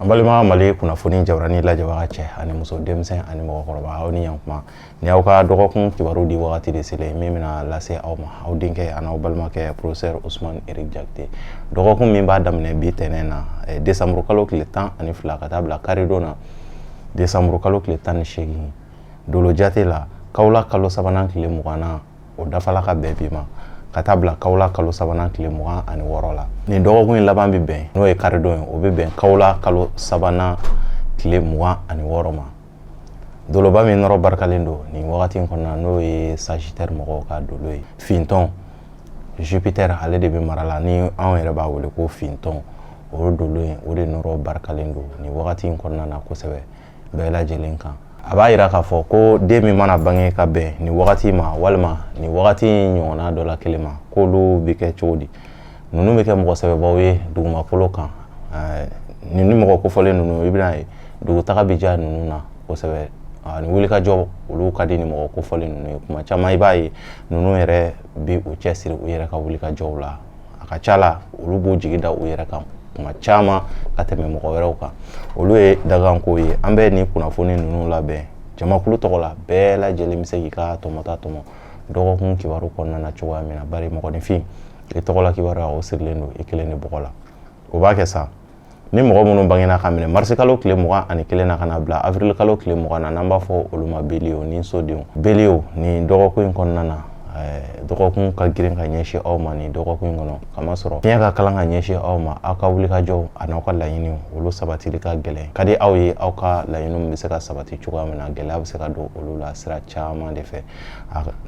An balima Mali kunnafoni jabarani lajɛbaga cɛ ani muso denmisɛn ani mɔgɔkɔrɔba aw ni yankuma ni aw ka dɔgɔkun kibaru di wagati de selen min bɛna lase aw ma aw denkɛ ani aw balimakɛ professeur Usman Erik Jakite dɔgɔkun min b'a daminɛ bi tɛnɛn na décembre kalo tile 12 ka taa bila karidon na décembre kalo tile 18 Dolo Jate la Kaolack kalo sabanan tile 20 na o dafala ka bɛn bi ma ka taa bila Kaolack kalo sabanan tile 26 la ni dɔgɔkun in laban bi bɛn n'o ye karidon ye o bi bɛn Kaolack kalo sabanan tile 26 ma doloba min nɔrɔ barikalen don ni wagati in kɔnɔna n'o ye Sagittaire mɔgɔw ka dolo ye Fintɔn Jupiter ale de bi mara la ni anw yɛrɛ b'a wele ko Fintɔn o dolo in o de nɔrɔ barikalen don ni wagati in kɔnɔna na kosɛbɛ bɛɛ lajɛlen kan a b'a yira k'a fɔ ko den min mana bange ka bɛn ni wagati ma walima ni wagati ɲɔgɔnna dɔ la kelen ma k'olu bɛ kɛ cogo di ninnu bɛ kɛ mɔgɔ sɛbɛbaw ye dugumakolo kan ni mɔgɔ kofɔlen ninnu i bɛna ye dugutaga bɛ diya ninnu na kosɛbɛ ni wulikajɔ olu ka di ni mɔgɔ kofɔlen ninnu ye kuma caman i b'a ye ninnu yɛrɛ bɛ u cɛsiri u yɛrɛ ka wulikajɔw la a ka ca la olu b'u jigi da u yɛrɛ kan kuma caman ka tɛmɛ mɔgɔ wɛrɛw kan olu ye daganko ye an bɛ ni kunnafoni ninnu labɛn jamakulu tɔgɔ la bɛɛ lajɛlen bɛ se k'i ka tɔmɔta tɔmɔ dɔgɔkun kibaru kɔnɔna na cogoya min na bari mɔgɔninfin i tɔgɔ la kibaruya o sirilen don i kelen de bɔgɔ la o b'a kɛ sa ni mɔgɔ minnu bangena ka minɛ mars kalo tile 21 na ka na bila avril kalo tile 20 na n'an b'a fɔ olu ma Bélier ni sodenw Bélier ni dɔgɔkun in kɔnɔna na dɔgɔkun ka girin ka ɲɛsin aw ma ni dɔgɔkun in kɔnɔ kamasɔrɔ fiɲɛ ka kalan ka ɲɛsin aw ma aw ka wulikajɔw ani aw ka laɲiniw olu sabatili ka gɛlɛn ka di aw ye aw ka laɲiniw bɛ se ka sabati cogoya min na gɛlɛya bɛ se ka don olu la sira caman de fɛ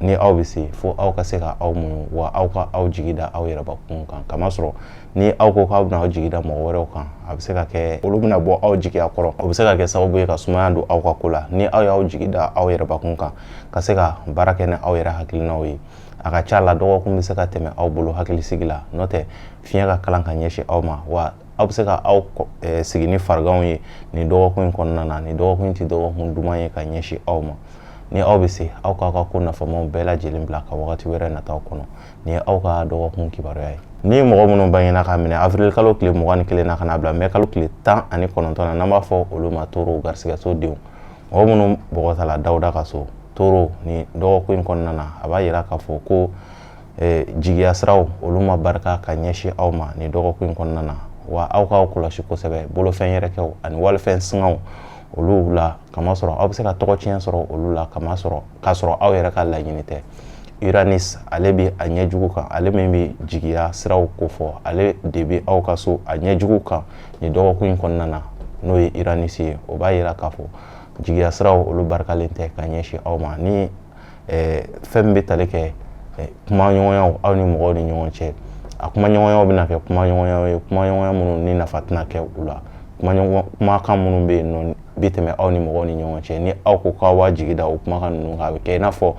ni aw bɛ se fo aw ka se ka aw muɲu wa aw ka aw jigi da aw yɛrɛbakun kan kamasɔrɔ ni aw ko k'aw bɛna aw jigi da mɔgɔ wɛrɛw kan a bɛ se ka kɛ olu bɛna bɔ aw jigiya kɔrɔ o bɛ se ka kɛ sababu ye ka sumaya don aw ka ko la ni aw y'aw jigi da aw yɛrɛbakun kan ka se ka baara kɛ ni aw yɛrɛ hakilinaw ye a ka ca la dɔgɔkun bɛ se ka tɛmɛ aw bolo hakilisigi la n'o tɛ fiɲɛ ka kalan ka ɲɛsin aw ma wa aw bɛ se ka aw sigi ni fariganw ye ni dɔgɔkun in kɔnɔna na ni dɔgɔkun tɛ dɔgɔkun duman ye ka ɲɛsin aw ma ni aw bɛ se aw k'aw ka ko nafamaw bɛɛ lajɛlen bila ka wagati wɛrɛ nataw kɔnɔ ni ye aw ka dɔgɔkun kibaruya ye ni mɔgɔ minnu bangena ka minɛ avril kalo tile 21 na ka na bila mai kalo tile 19 na n'an b'a fɔ olu ma Toro garisigɛso denw mɔgɔ minnu bɔgɔta la Dawuda ka so Toro ni dɔgɔkun in kɔnɔna na a b'a yira k'a fɔ ko jigiya siraw olu ma barika ka ɲɛsin aw ma ni dɔgɔkun in kɔnɔna na wa aw k'aw kɔlɔsi kosɛbɛ bolofɛn yɛrɛkɛw ani walifɛn singaw olu la kamasɔrɔ aw bɛ se ka tɔgɔ tiɲɛ sɔrɔ olu la kamasɔrɔ k'a sɔrɔ aw yɛrɛ ka laɲini tɛ Uranus ale bɛ a ɲɛjugu kan ale min bɛ jigiya siraw kofɔ ale de bɛ aw ka so a ɲɛjugu kan ni dɔgɔkun in kɔnɔna na n'o ye Uranus ye o b'a yira k'a fɔ jigiya siraw olu barikalen tɛ ka ɲɛsin aw ma ni fɛn min bɛ tali kɛ kumaɲɔgɔnyaw aw ni mɔgɔw ni ɲɔgɔn cɛ a kumaɲɔgɔnyaw bɛna kɛ kumaɲɔgɔnyaw ye kumaɲɔgɔnya minnu ni nafa tɛna kɛ u la kumakan minnu bɛ yen nɔ bi tɛmɛ aw ni mɔgɔw ni ɲɔgɔn cɛ ni aw ko k'aw b'a jigi da o kumakan ninnu kan a bɛ kɛ i n'a fɔ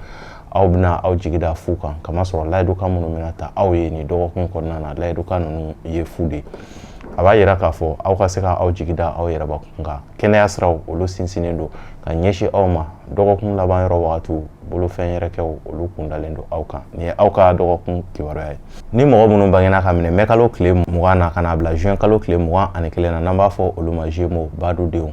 aw bɛna aw jigi da fu kan kamasɔrɔ layidukan minnu bɛna ta aw ye ni dɔgɔkun kɔnɔna na layidukan ninnu ye fu de a b'a yira k'a fɔ aw ka se ka aw jigi da aw yɛrɛbakun kan kɛnɛya siraw olu sinsinnen don ka ɲɛsin aw ma dɔgɔkun laban yɔrɔ wagatiw bolofɛn yɛrɛkɛw olu kundalen don aw kan ni ye aw ka dɔgɔkun kibaruya ye ni mɔgɔ minnu bangena ka minɛ mai kalo tile 20 na ka na bila juin kalo tile 21 na n'an b'a fɔ olu ma Gémeaux badudenw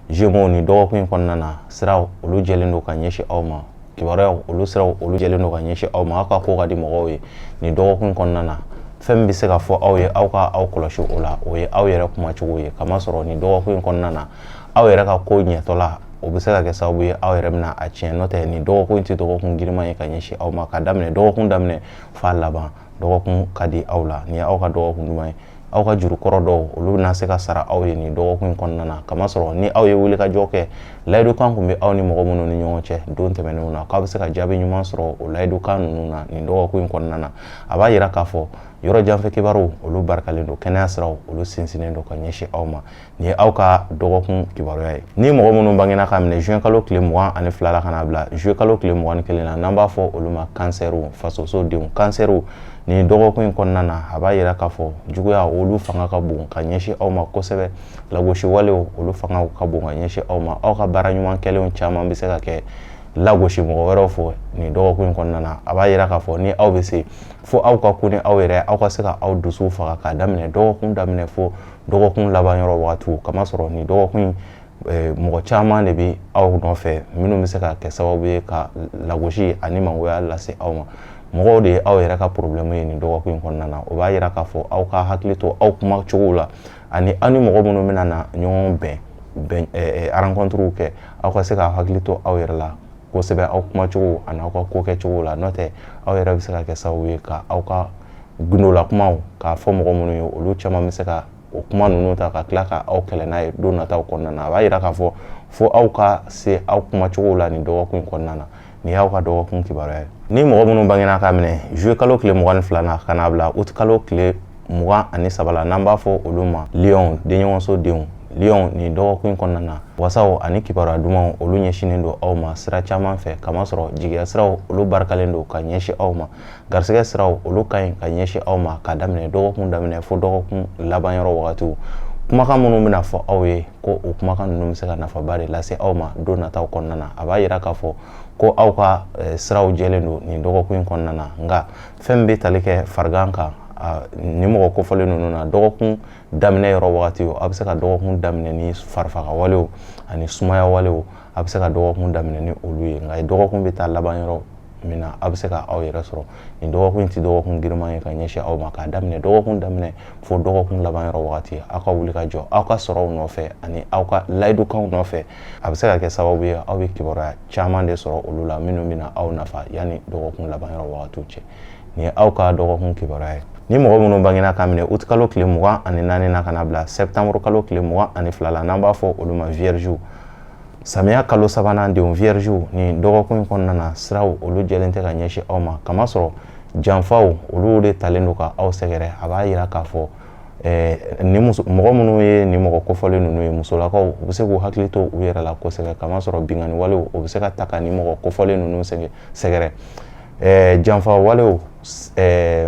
Gémeaux ni dɔgɔkun in kɔnɔna na siraw olu jɛlen don ka ɲɛsin aw ma kibaruyaw olu siraw olu jɛlen don ka ɲɛsin aw ma aw ka ko ka di mɔgɔw ye ni dɔgɔkun kɔnɔna na fɛn min bɛ se ka fɔ aw ye aw ka aw kɔlɔsi o la o ye aw yɛrɛ kumacogo ye kamasɔrɔ ni dɔgɔkun in kɔnɔna na aw yɛrɛ ka ko ɲɛtɔla o bɛ se ka kɛ sababu ye aw yɛrɛ bɛna a tiɲɛ n'o tɛ ni dɔgɔkun tɛ dɔgɔkun giriman ye ka ɲɛsin aw ma ka daminɛ dɔgɔkun daminɛ f'a laban dɔgɔkun ka di aw la ni ye aw ka dɔgɔkun duman ye aw ka juru kɔrɔ dɔw olu bɛna se ka sara aw ye ni dɔgɔkun in kɔnɔna na kamasɔrɔ ni aw ye wulikajɔ kɛ layidukan kun bɛ aw ni mɔgɔ minnu ni ɲɔgɔn cɛ don tɛmɛnenw na k'aw bɛ se ka jaabi ɲuman sɔrɔ o layidukan ninnu na nin dɔgɔkun in kɔnɔna na a b'a yira k'a fɔ yɔrɔ janfɛ kibaruw olu barikalen don kɛnɛya siraw olu sinsinnen don ka ɲɛsin aw ma ni ye aw ka dɔgɔkun kibaruya ye ni mɔgɔ minnu bangena ka minɛ juin kalo tile 22 la ka na bila juillet kalo tile 21 na n'an b'a fɔ olu ma kansɛriw fasosodenw kansɛriw ni dɔgɔkun in kɔnɔna na a b'a yira k'a fɔ juguya olu fanga ka bon ka ɲɛsin aw ma kosɛbɛ lagosi walew olu fanga ka bon ka ɲɛsin aw ma aw ka baara ɲuman kɛlenw caman bɛ se ka kɛ lagosi mɔgɔ wɛrɛw fɔ nin dɔgɔkun kɔnɔna na a b'a yira k'a fɔ ni aw bɛ se fo aw ka kun ni aw yɛrɛ aw ka se ka aw dusu faga k'a daminɛ dɔgɔkun daminɛ fo dɔgɔkun laban yɔrɔ wagatiw kamasɔrɔ nin dɔgɔkun mɔgɔ caman de bɛ aw nɔfɛ minnu bɛ se ka kɛ sababu ye ka lagosi ani mangoya lase aw ma mɔgɔw de ye aw yɛrɛ ka problème ye nin dɔgɔkun kɔnɔna na o b'a yira k'a fɔ aw ka hakili to aw kuma cogow la ani aw ni mɔgɔ minnu bɛna na ɲɔgɔn bɛn rencontre kɛ aw ka se ka hakili to aw yɛrɛ la kosɛbɛ aw kuma cogo ani aw ka ko kɛ cogo la n'o tɛ aw yɛrɛ bɛ se ka kɛ sababu ye ka aw ka gundola kumaw k'a fɔ mɔgɔ minnu ye olu caman bɛ se ka o kuma ninnu ta ka tila ka aw kɛlɛ n'a ye don nataw kɔnɔna na a b'a yira k'a fɔ fo aw ka se aw kuma cogo la nin dɔgɔkun kɔnɔna na nin y'aw ka dɔgɔkun kibaruya ye ni mɔgɔ minnu bangena k'a minɛ juillet kalo tile 22 na ka n'a bila août kalo tile 23 la n'an b'a fɔ olu ma Lion denɲɔgɔnso denw Lion nin dɔgɔkun kɔnɔna na wasaw ani kibaruya dumanw olu ɲɛsinnen don aw ma sira caman fɛ kamasɔrɔ jigiya siraw olu barikalen don ka ɲɛsin aw ma garisɛgɛ siraw olu ka ɲi ka ɲɛsin aw ma ka daminɛ dɔgɔkun daminɛ fo dɔgɔkun laban yɔrɔ wagatiw kumakan minnu bɛna fɔ aw ye ko o kumakan ninnu bɛ se ka nafaba de lase aw ma don nataw kɔnɔna na a b'a yira k'a fɔ ko aw ka siraw jɛlen don nin dɔgɔkun kɔnɔna na nka fɛn min bɛ tali kɛ farigan kan ni mɔgɔ kofɔlen ninnu na dɔgɔkun daminɛ yɔrɔ wagatiw a bɛ se ka dɔgɔkun daminɛ ni farifaga walew ani sumaya walew a bɛ se ka dɔgɔkun daminɛ ni olu ye nka dɔgɔkun bɛ taa laban yɔrɔ min na a bɛ se ka aw yɛrɛ sɔrɔ nin dɔgɔkun tɛ dɔgɔkun giriman ye ka ɲɛsin aw ma k'a daminɛ dɔgɔkun daminɛ fo dɔgɔkun laban yɔrɔ wagati aw ka wuli ka jɔ aw ka sɔrɔw nɔfɛ ani aw ka layidukanw nɔfɛ a bɛ se ka kɛ sababu ye aw bɛ kibaruya caman de sɔrɔ olu la minnu bɛna aw nafa yanni dɔgɔkun laban yɔrɔ wagatiw cɛ nin ye aw ka dɔgɔkun kibaruya ye ni mɔgɔ minnu bangena k'a minɛ août kalo tile 24 na ka na bila septembre kalo tile 22 la n'an b'a fɔ olu ma vierge samiya kalo sabanan denw vierge nin dɔgɔkun kɔnɔna na siraw olu jɛlen tɛ ka ɲɛsin aw ma kamasɔrɔ janfaw olu de talen don ka aw sɛgɛrɛ a b'a yira k'a fɔ mɔgɔ minnu ye nin mɔgɔ kofɔlen ninnu ye musolakaw u bɛ se k'u hakili to u yɛrɛ la kosɛbɛ kamasɔrɔ bingani walew o bɛ se ka ta ka nin mɔgɔ kofɔlen ninnu sɛgɛrɛ janfa walew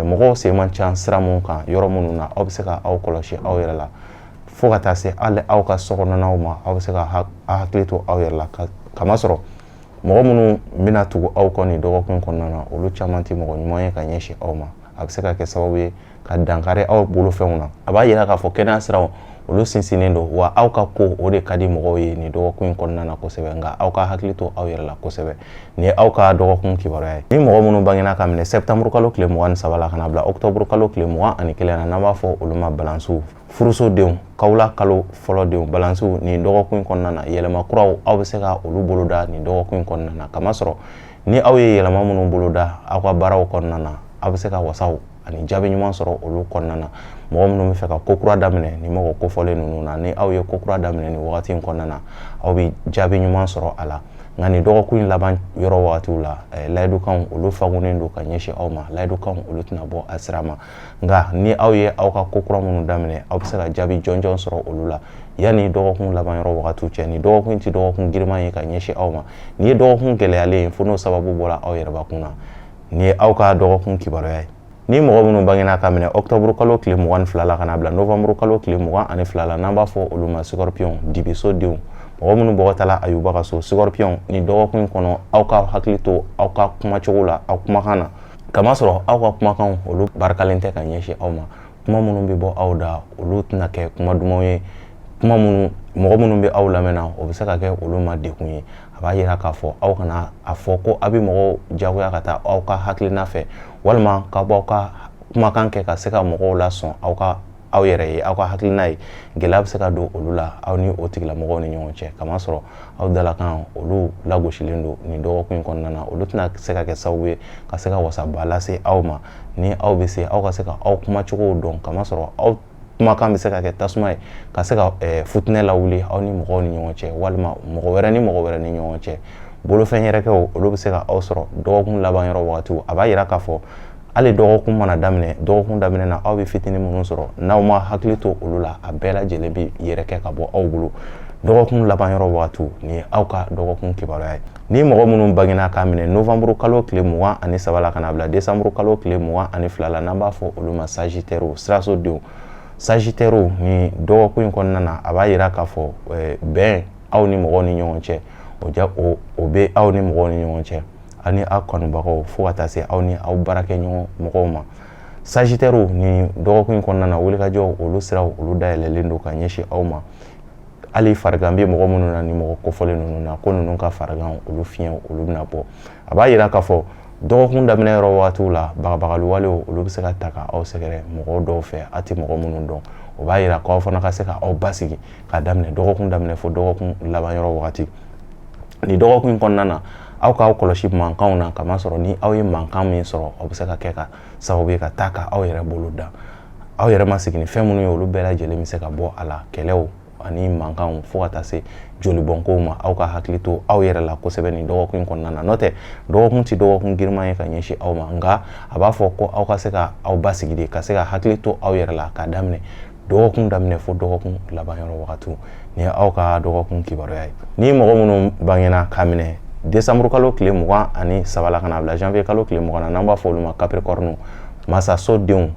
mɔgɔw sen man ca sira mun kan yɔrɔ minnu na aw bɛ se ka aw kɔlɔsi aw yɛrɛ la fo ka taa se hali aw ka sokɔnɔnaw ma aw bɛ se ka hakili to aw yɛrɛ la kamasɔrɔ mɔgɔ minnu bɛna tugu aw kɔ nin dɔgɔkun kɔnɔna na olu caman tɛ mɔgɔ ɲuman ye ka ɲɛsin aw ma a bɛ se ka kɛ sababu ye ka dankari aw bolofɛnw na a b'a yira k'a fɔ kɛnɛya siraw olu sinsinnen don wa aw ka ko o de ka di mɔgɔw ye nin dɔgɔkun kɔnɔna na kosɛbɛ nka aw ka hakili to aw yɛrɛ la kosɛbɛ nin ye aw ka dɔgɔkun kibaruya ye ni mɔgɔ minnu bangena ka minɛ septembre kalo tile 23 la ka na bila octobre kalo tile 21 na n'an b'a fɔ olu ma balansiw furusodenw kawula kalo fɔlɔ denw balansiw nin dɔgɔkun kɔnɔna na yɛlɛma kuraw aw bɛ se ka olu boloda nin dɔgɔkun kɔnɔna na kamasɔrɔ ni aw ye yɛlɛma minnu boloda aw ka baaraw kɔnɔna na aw bɛ se ka wasaw ani jaabi ɲuman sɔrɔ olu kɔnɔna na mɔgɔ minnu bɛ fɛ ka ko kura daminɛ ni mɔgɔ kofɔlen ninnu na ni aw ye ko kura daminɛ nin wagati in kɔnɔna na aw bɛ jaabi ɲuman sɔrɔ a la nka nin dɔgɔkun laban yɔrɔ wagatiw la layidukanw olu fagunnen don ka ɲɛsin aw ma layidukanw olu tɛna bɔ a sira ma nka ni aw ye aw ka ko kura minnu daminɛ aw bɛ se ka jaabi jɔnjɔn sɔrɔ olu la yanni dɔgɔkun laban yɔrɔ wagatiw cɛ nin dɔgɔkun tɛ dɔgɔkun giriman ye ka ɲɛsin aw ma nin ye dɔgɔkun gɛlɛyalen ye fo n'o sababu bɔra aw yɛrɛbakun na nin ye aw ka dɔgɔkun kibaruya ye ni mɔgɔ minnu bangena ka minɛ octobre kalo tile 22 la ka na bila novembre kalo tile 22 la n'an b'a fɔ olu ma scorpion dibiso denw mɔgɔ minnu bɔgɔtala ayuba ka so scorpion ni dɔgɔkun kɔnɔ aw ka hakili to aw ka kumacogo la aw kumakan na kamasɔrɔ aw ka kumakan olu barikalen tɛ ka ɲɛsin aw ma kuma minnu bɛ bɔ aw da olu tɛna kɛ kuma dumanw ye kuma minnu mɔgɔ minnu bɛ aw lamɛnna o bɛ se ka kɛ olu ma dekun ye a b'a yira k'a fɔ aw kana a fɔ ko aw bɛ mɔgɔw jagoya ka taa aw ka hakilina fɛ walima ka bɔ aw ka kumakan kɛ ka se ka mɔgɔw lasɔn aw yɛrɛ ye aw ka hakilina ye gɛlɛya bɛ se ka don olu la aw ni o tigilamɔgɔw ni ɲɔgɔn cɛ kamasɔrɔ aw dalakan olu lagosilen don nin dɔgɔkun kɔnɔna na olu tɛna se ka kɛ sababu ye ka se ka wasaba lase aw ma ni aw bɛ se aw ka se ka aw kumacogow dɔn kamasɔrɔ aw kumakan bɛ se ka kɛ tasuma ye ka se ka futinɛ lawuli aw ni mɔgɔw ni ɲɔgɔn cɛ walima mɔgɔ wɛrɛ ni ɲɔgɔn cɛ bolofɛn yɛrɛkɛw olu bɛ se ka aw sɔrɔ dɔgɔkun laban yɔrɔ wagatiw a b'a yira k'a fɔ hali dɔgɔkun mana daminɛ dɔgɔkun daminɛ na aw bɛ fitinin minnu sɔrɔ n'aw ma hakili to olu la a bɛɛ lajɛlen bɛ yɛrɛkɛ ka bɔ aw bolo dɔgɔkun laban yɔrɔ wagatiw nin ye aw ka dɔgɔkun kibaruya ye ni mɔgɔ minnu bangena k'a minɛ novembre kalo tile 23 la ka na bila décembre kalo tile 22 la n'an b'a fɔ olu ma sagittaire sirasodenw sagittaire ni dɔgɔkun kɔnɔna na a b'a yira k'a fɔ bɛn aw ni mɔgɔw ni ɲɔgɔn cɛ o bɛ aw ni mɔgɔw ni ɲɔgɔn cɛ ani aw kanubagaw fo ka taa se aw ni aw baarakɛɲɔgɔn mɔgɔw ma. Sagittaires ni dɔgɔkun in kɔnɔna na wulikajɔw olu siraw olu dayɛlɛlen don ka ɲɛsin aw ma. Hali farigan bɛ mɔgɔ minnu na ni mɔgɔ kofɔlen ninnu na ko ninnu ka farigan olu fiɲɛ olu bɛna bɔ. A b'a yira k'a fɔ dɔgɔkun daminɛ yɔrɔ waatiw la bagabagaliwalew olu bɛ se ka ta ka aw sɛgɛrɛ mɔgɔw dɔw fɛ a tɛ mɔgɔ minnu dɔn. O b'a yira k'aw fana ka se ka aw basigi ka daminɛ dɔgɔkun daminɛ fo dɔgɔkun laban yɔrɔ wagati. Ni dɔgɔkun in kɔnɔna na aw k'aw kɔlɔsi mankanw na kamasɔrɔ ni aw ye mankan min sɔrɔ aw bɛ se ka kɛ ka sababu ye ka taa ka aw yɛrɛ bolo da. Aw yɛrɛ ma sigi ni fɛn minnu ye olu bɛɛ lajɛlen bɛ se ka bɔ a la, kɛlɛw ani mankanw fo ka taa se jolibɔnkow ma. Aw ka hakili to aw yɛrɛ la kosɛbɛ nin dɔgɔkun in kɔnɔna na. N'o tɛ dɔgɔkun tɛ dɔgɔkun giriman ye ka ɲɛsin aw ma, nka a b'a fɔ ko aw ka se ka aw basigi de, ka se ka hakili to aw yɛrɛ la ka daminɛ dɔgɔkun daminɛ fo dɔgɔkun laban yɔrɔ wagatiw. Ni ye aw ka dɔgɔkun kibaruya ye. Ni mɔgɔ minnu bangena ka minɛ décembre kalo tile 23 la ka na bila janvier kalo tile 20 na n'an b'a fɔ olu ma Capricorne masaso denw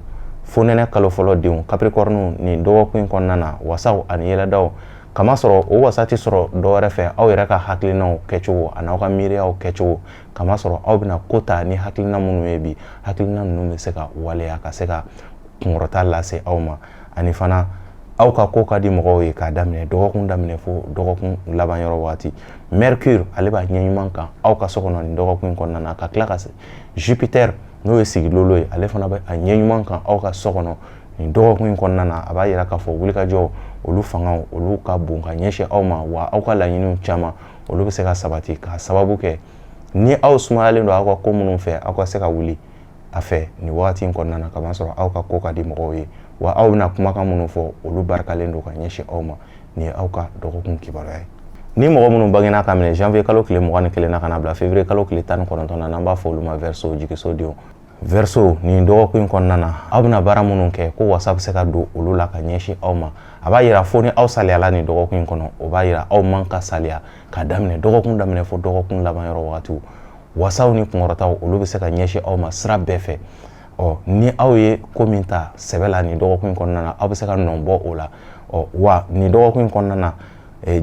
fonɛnɛ kalo fɔlɔ denw Capricorne ni dɔgɔkun in kɔnɔna na wasaw ani yɛlɛdaw kamasɔrɔ o wasa tɛ sɔrɔ dɔwɛrɛ fɛ aw yɛrɛ ka hakilinaw kɛcogo ani aw ka miiriyaw kɛcogo kamasɔrɔ aw bɛna ko ta ni hakilina minnu ye bi hakilina ninnu bɛ se ka waleya ka se ka kunkɔrɔta lase aw ma ani fana aw ka ko ka di mɔgɔw ye k'a daminɛ dɔgɔkun daminɛ fo dɔgɔkun laban yɔrɔ waati. Mercure ale b'a ɲɛ ɲuman kan aw ka so kɔnɔ nin dɔgɔkun in kɔnɔna na ka tila ka se Jupiter n'o ye sigilolo ye ale fana bɛ a ɲɛ ɲuman kan aw ka so kɔnɔ nin dɔgɔkun in kɔnɔna na. A b'a yira k'a fɔ wulikajɔw olu fangaw olu ka bon ka ɲɛsin aw ma wa aw ka laɲiniw caman olu bɛ se ka sabati k'a sababu kɛ ni aw sumayalen don aw ka ko minnu fɛ aw ka se ka wuli a fɛ nin wagati in kɔnɔna na kamasɔrɔ aw ka ko ka di mɔgɔw ye wa aw bɛna kumakan minnu fɔ olu barikalen don ka ɲɛsin aw ma. Nin ye aw ka dɔgɔkun kibaruya ye. Ni mɔgɔ minnu bangena ka minɛ janvier kalo tile 21 na ka na bila février kalo tile 19 na n'an b'a fɔ olu ma Verseau jigiso denw. Verseau nin dɔgɔkun in kɔnɔna na aw bɛna baara minnu kɛ ko wasa bɛ se ka don olu la ka ɲɛsin aw ma. A b'a yira fo ni aw saliyala nin dɔgɔkun in kɔnɔ o b'a yira aw man ka saliya ka daminɛ dɔgɔkun daminɛ fo dɔgɔkun laban yɔrɔ wagatiw. Wasaw ni kunkɔrɔtaw olu bɛ se ka ɲɛsin aw ma sira bɛɛ fɛ. Ni aw ye ko min ta sɛbɛ la nin dɔgɔkun in kɔnɔna na aw bɛ se ka nɔ bɔ o la. Wa nin dɔgɔkun in kɔnɔna na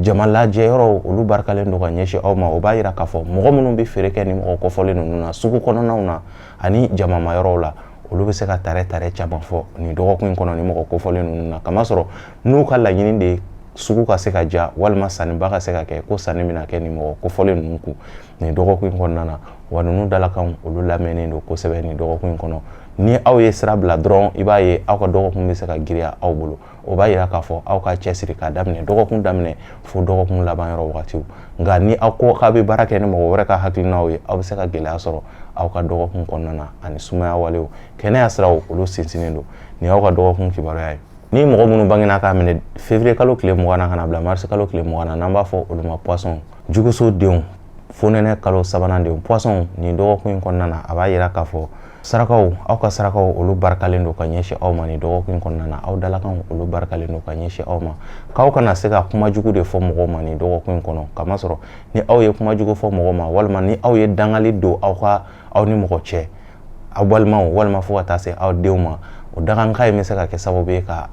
jama lajɛyɔrɔw olu barikalen don ka ɲɛsin aw ma. O b'a yira k'a fɔ mɔgɔ minnu bɛ feere kɛ ni mɔgɔ kɔfɔlen ninnu na sugu kɔnɔnaw na ani jamama yɔrɔw la olu bɛ se ka tarɛ caman fɔ nin dɔgɔkun in kɔnɔ ni mɔgɔ kɔfɔlen ninnu na kamasɔrɔ n'u ka laɲini de ye sugu ka se ka ja walima sanniba ka se ka kɛ ko sanni bɛna kɛ ni mɔgɔ kɔfɔlen ninnu kun nin dɔgɔkun in kɔnɔna na. Wa ninnu dalakanw olu lamɛnnen don kosɛbɛ nin dɔgɔkun in kɔnɔ. Ni aw ye sira bila dɔrɔn i b'a ye aw ka dɔgɔkun bɛ se ka giriya aw bolo. O b'a yira k'a fɔ aw ka cɛsiri ka daminɛ dɔgɔkun daminɛ fo dɔgɔkun laban yɔrɔ wagatiw. Nka ni aw ko k'a bɛ baara kɛ ni mɔgɔ wɛrɛ ka hakilinaw ye aw bɛ se ka gɛlɛya sɔrɔ aw ka dɔgɔkun kɔnɔna na ani sumaya walew kɛnɛya siraw olu sinsinnen don. Nin y'aw ka dɔgɔkun kibaruya ye. Ni mɔgɔ minnu bangena k'a minɛ février kalo tile 20 na ka na bila mars kalo tile 20 na n'an b'a fɔ olu ma Poisson juguso denw fonɛnɛ kalo 3nan denw. Poisson nin dɔgɔkun in kɔnɔna na a b'a yira k'a fɔ sarakaw aw ka sarakaw olu barikalen don ka ɲɛsin aw ma nin dɔgɔkun in kɔnɔna na. Aw dalakanw olu barikalen don ka ɲɛsin aw ma. K'aw kana se ka kuma jugu de fɔ mɔgɔw ma nin dɔgɔkun in kɔnɔ kamasɔrɔ ni aw ye kuma jugu fɔ mɔgɔw ma walima ni aw ye dangali don aw ni mɔgɔ cɛ aw balimaw walima fo ka taa se aw denw ma o daganka in bɛ se ka kɛ sababu ye ka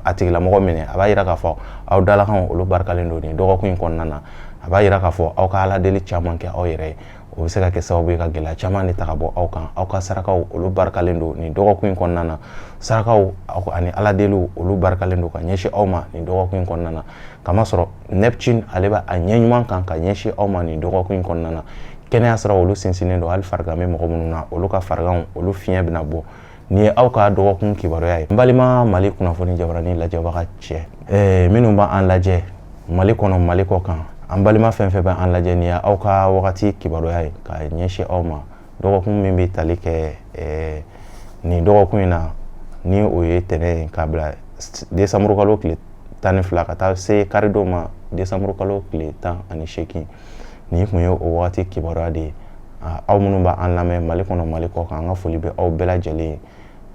a tigilamɔgɔ minɛ. A b'a yira k'a fɔ aw dalakanw olu barikalen don nin dɔgɔkun in kɔnɔna na. A b'a yira k'a fɔ aw ka aladeli caman kɛ aw yɛrɛ ye. O bɛ se ka kɛ sababu ye ka gɛlɛya caman de ta ka bɔ aw kan. Aw ka sarakaw olu barikalen don nin dɔgɔkun in kɔnɔna na. Sarakaw ani aladeliw olu barikalen don ka ɲɛsin aw ma nin dɔgɔkun in kɔnɔna na. Kamasɔrɔ Neptune ale bɛ a ɲɛ ɲuman kan ka ɲɛsin aw ma nin dɔgɔkun in kɔnɔna na. Kɛnɛya siraw olu sinsinnen don hali farigan bɛ mɔgɔ minnu na olu ka fariganw olu fiɲɛ bɛna bɔ. Nin ye aw ka dɔgɔkun kibaruya ye. N balima Mali kunnafoni jabaranin lajɛbaga cɛ minnu b'an lajɛ Mali kɔnɔ Mali kɔ kan an balima fɛn fɛn b'an lajɛ nin ye aw ka wagati kibaruya ye ka ɲɛsin aw ma. Dɔgɔkun min bɛ tali kɛ nin dɔgɔkun in na ni o ye tɛnɛn k'a bila décembre kalo tile 12 ka taa se karido ma décembre kalo tile 18 nin kun ye o wagati kibaruya de ye. Aw minnu b'an lamɛn Mali kɔnɔ Mali kɔ kan an ka foli bɛ aw bɛɛ lajɛlen ye.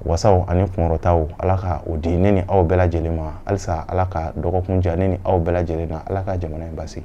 Wasaw ani kunkɔrɔtaw Ala ka o di ne ni aw bɛɛ lajɛlen ma. Halisa Ala ka dɔgɔkun diya ne ni aw bɛɛ lajɛlen na. Ala ka jamana in basigi.